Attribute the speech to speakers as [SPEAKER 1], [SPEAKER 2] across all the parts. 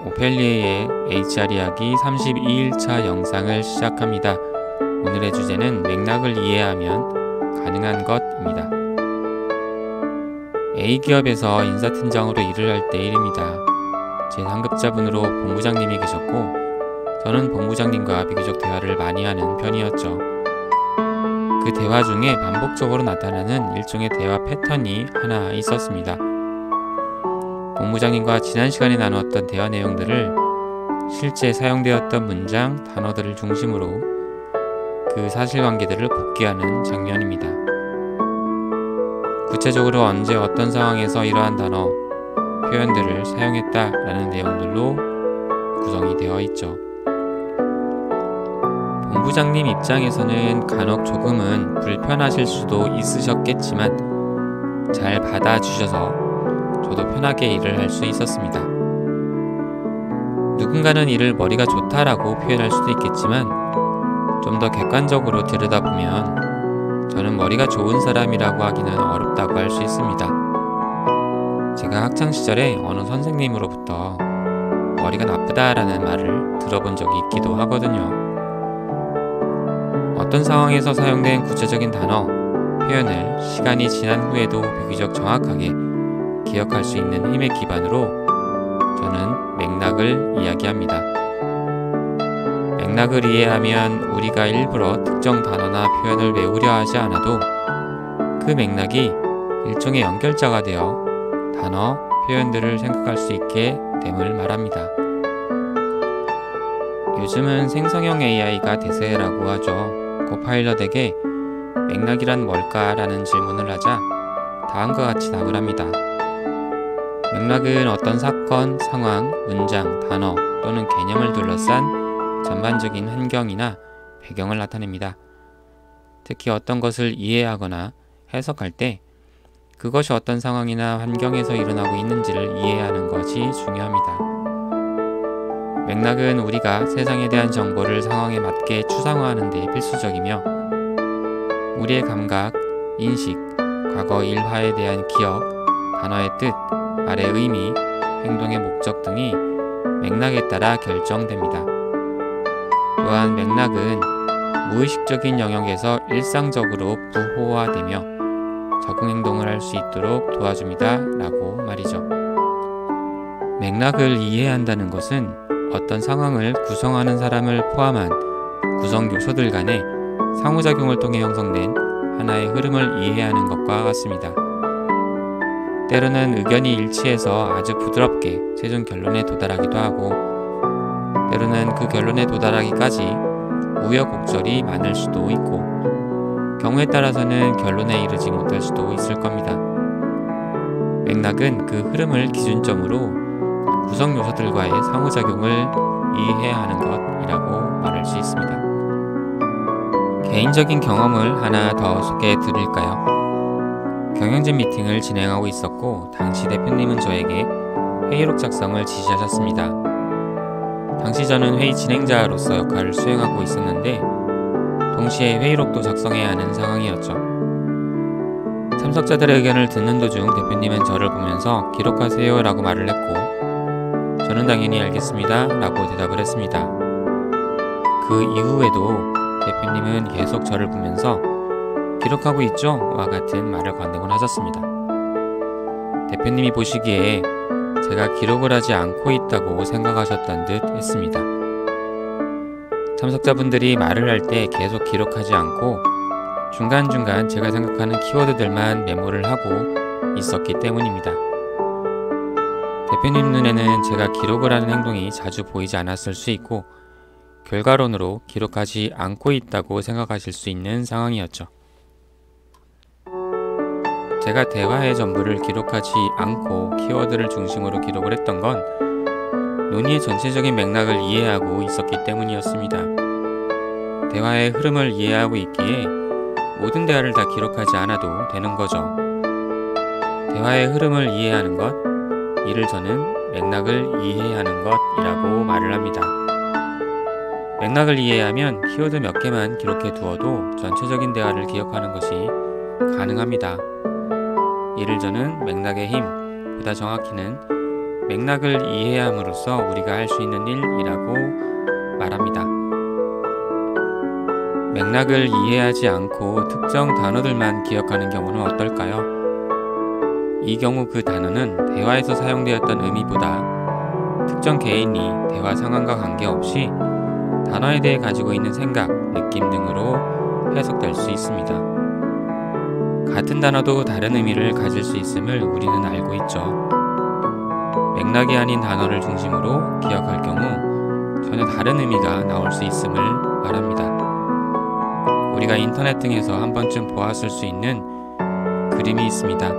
[SPEAKER 1] 오펠리에의 HR 이야기 32일차 영상을 시작합니다. 오늘의 주제는 맥락을 이해하면 가능한 것입니다. A기업에서 인사팀장으로 일을 할 때 일입니다. 제 상급자분으로 본부장님이 계셨고 저는 본부장님과 비교적 대화를 많이 하는 편이었죠. 그 대화 중에 반복적으로 나타나는 일종의 대화 패턴이 하나 있었습니다. 본부장님과 지난 시간에 나누었던 대화 내용들을 실제 사용되었던 문장, 단어들을 중심으로 그 사실관계들을 복기하는 장면입니다. 구체적으로 언제 어떤 상황에서 이러한 단어, 표현들을 사용했다라는 내용들로 구성이 되어 있죠. 본부장님 입장에서는 간혹 조금은 불편하실 수도 있으셨겠지만 잘 받아주셔서 저도 편하게 일을 할 수 있었습니다. 누군가는 이를 머리가 좋다라고 표현할 수도 있겠지만 좀 더 객관적으로 들여다보면 저는 머리가 좋은 사람이라고 하기는 어렵다고 할 수 있습니다. 제가 학창시절에 어느 선생님으로부터 머리가 나쁘다라는 말을 들어본 적이 있기도 하거든요. 어떤 상황에서 사용된 구체적인 단어, 표현을 시간이 지난 후에도 비교적 정확하게 기억할 수 있는 힘의 기반으로 저는 맥락을 이야기합니다. 맥락을 이해하면 우리가 일부러 특정 단어나 표현을 외우려 하지 않아도 그 맥락이 일종의 연결자가 되어 단어, 표현들을 생각할 수 있게 됨을 말합니다. 요즘은 생성형 AI가 대세라고 하죠. 고파일럿에게 맥락이란 뭘까라는 질문을 하자 다음과 같이 답을 합니다. 맥락은 어떤 사건, 상황, 문장, 단어 또는 개념을 둘러싼 전반적인 환경이나 배경을 나타냅니다. 특히 어떤 것을 이해하거나 해석할 때 그것이 어떤 상황이나 환경에서 일어나고 있는지를 이해하는 것이 중요합니다. 맥락은 우리가 세상에 대한 정보를 상황에 맞게 추상화하는 데 필수적이며 우리의 감각, 인식, 과거 일화에 대한 기억, 단어의 뜻, 말의 의미, 행동의 목적 등이 맥락에 따라 결정됩니다. 또한 맥락은 무의식적인 영역에서 일상적으로 부호화되며 적응 행동을 할 수 있도록 도와줍니다. 라고 말이죠. 맥락을 이해한다는 것은 어떤 상황을 구성하는 사람을 포함한 구성 요소들 간의 상호작용을 통해 형성된 하나의 흐름을 이해하는 것과 같습니다. 때로는 의견이 일치해서 아주 부드럽게 최종 결론에 도달하기도 하고 때로는 그 결론에 도달하기까지 우여곡절이 많을 수도 있고 경우에 따라서는 결론에 이르지 못할 수도 있을 겁니다. 맥락은 그 흐름을 기준점으로 구성 요소들과의 상호작용을 이해하는 것이라고 말할 수 있습니다. 개인적인 경험을 하나 더 소개해 드릴까요? 경영진 미팅을 진행하고 있었고 당시 대표님은 저에게 회의록 작성을 지시하셨습니다. 당시 저는 회의 진행자로서 역할을 수행하고 있었는데 동시에 회의록도 작성해야 하는 상황이었죠. 참석자들의 의견을 듣는 도중 대표님은 저를 보면서 기록하세요 라고 말을 했고 저는 당연히 알겠습니다 라고 대답을 했습니다. 그 이후에도 대표님은 계속 저를 보면서 기록하고 있죠? 와 같은 말을 건네곤 하셨습니다. 대표님이 보시기에 제가 기록을 하지 않고 있다고 생각하셨던 듯 했습니다. 참석자분들이 말을 할 때 계속 기록하지 않고 중간중간 제가 생각하는 키워드들만 메모를 하고 있었기 때문입니다. 대표님 눈에는 제가 기록을 하는 행동이 자주 보이지 않았을 수 있고 결과론으로 기록하지 않고 있다고 생각하실 수 있는 상황이었죠. 제가 대화의 전부를 기록하지 않고 키워드를 중심으로 기록을 했던 건 논의의 전체적인 맥락을 이해하고 있었기 때문이었습니다. 대화의 흐름을 이해하고 있기에 모든 대화를 다 기록하지 않아도 되는 거죠. 대화의 흐름을 이해하는 것, 이를 저는 맥락을 이해하는 것이라고 말을 합니다. 맥락을 이해하면 키워드 몇 개만 기록해 두어도 전체적인 대화를 기억하는 것이 가능합니다. 이를 저는 맥락의 힘, 보다 정확히는 맥락을 이해함으로써 우리가 할 수 있는 일이라고 말합니다. 맥락을 이해하지 않고 특정 단어들만 기억하는 경우는 어떨까요? 이 경우 그 단어는 대화에서 사용되었던 의미보다 특정 개인이 대화 상황과 관계없이 단어에 대해 가지고 있는 생각, 느낌 등으로 해석될 수 있습니다. 같은 단어도 다른 의미를 가질 수 있음을 우리는 알고 있죠. 맥락이 아닌 단어를 중심으로 기억할 경우 전혀 다른 의미가 나올 수 있음을 말합니다. 우리가 인터넷 등에서 한 번쯤 보았을 수 있는 그림이 있습니다.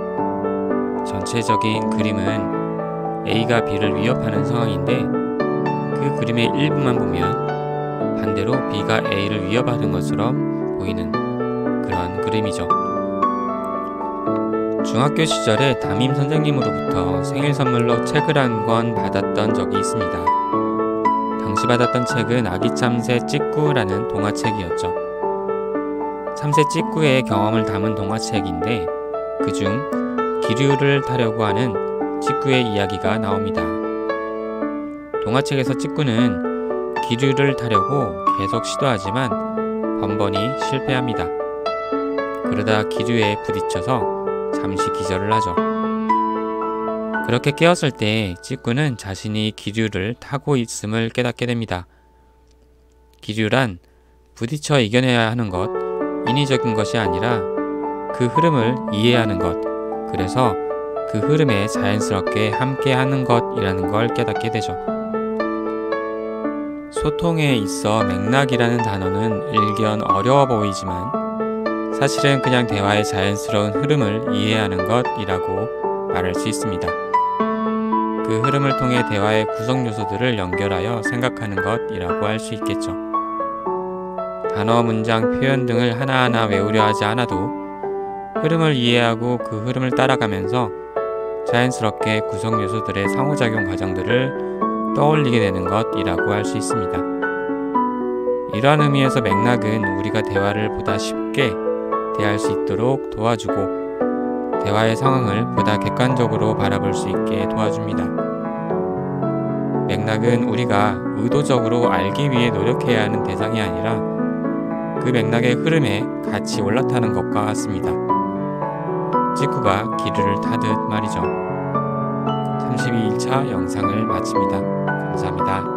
[SPEAKER 1] 전체적인 그림은 A가 B를 위협하는 상황인데 그 그림의 일부만 보면 반대로 B가 A를 위협하는 것처럼 보이는 그런 그림이죠. 중학교 시절에 담임 선생님으로부터 생일 선물로 책을 한 권 받았던 적이 있습니다. 당시 받았던 책은 아기 참새 찌꾸라는 동화책이었죠. 참새 찌꾸의 경험을 담은 동화책인데 그중 기류를 타려고 하는 찌꾸의 이야기가 나옵니다. 동화책에서 찌꾸는 기류를 타려고 계속 시도하지만 번번이 실패합니다. 그러다 기류에 부딪혀서 잠시 기절을 하죠. 그렇게 깨었을 때 찌꾸는 자신이 기류를 타고 있음을 깨닫게 됩니다. 기류란 부딪혀 이겨내야 하는 것, 인위적인 것이 아니라 그 흐름을 이해하는 것, 그래서 그 흐름에 자연스럽게 함께하는 것이라는 걸 깨닫게 되죠. 소통에 있어 맥락이라는 단어는 일견 어려워 보이지만 사실은 그냥 대화의 자연스러운 흐름을 이해하는 것이라고 말할 수 있습니다. 그 흐름을 통해 대화의 구성 요소들을 연결하여 생각하는 것이라고 할 수 있겠죠. 단어, 문장, 표현 등을 하나하나 외우려 하지 않아도 흐름을 이해하고 그 흐름을 따라가면서 자연스럽게 구성 요소들의 상호작용 과정들을 떠올리게 되는 것이라고 할 수 있습니다. 이러한 의미에서 맥락은 우리가 대화를 보다 쉽게 대할 수 있도록 도와주고 대화의 상황을 보다 객관적으로 바라볼 수 있게 도와줍니다. 맥락은 우리가 의도적으로 알기 위해 노력해야 하는 대상이 아니라 그 맥락의 흐름에 같이 올라타는 것과 같습니다. 찌꾸가 기류를 타듯 말이죠. 32일차 영상을 마칩니다. 감사합니다.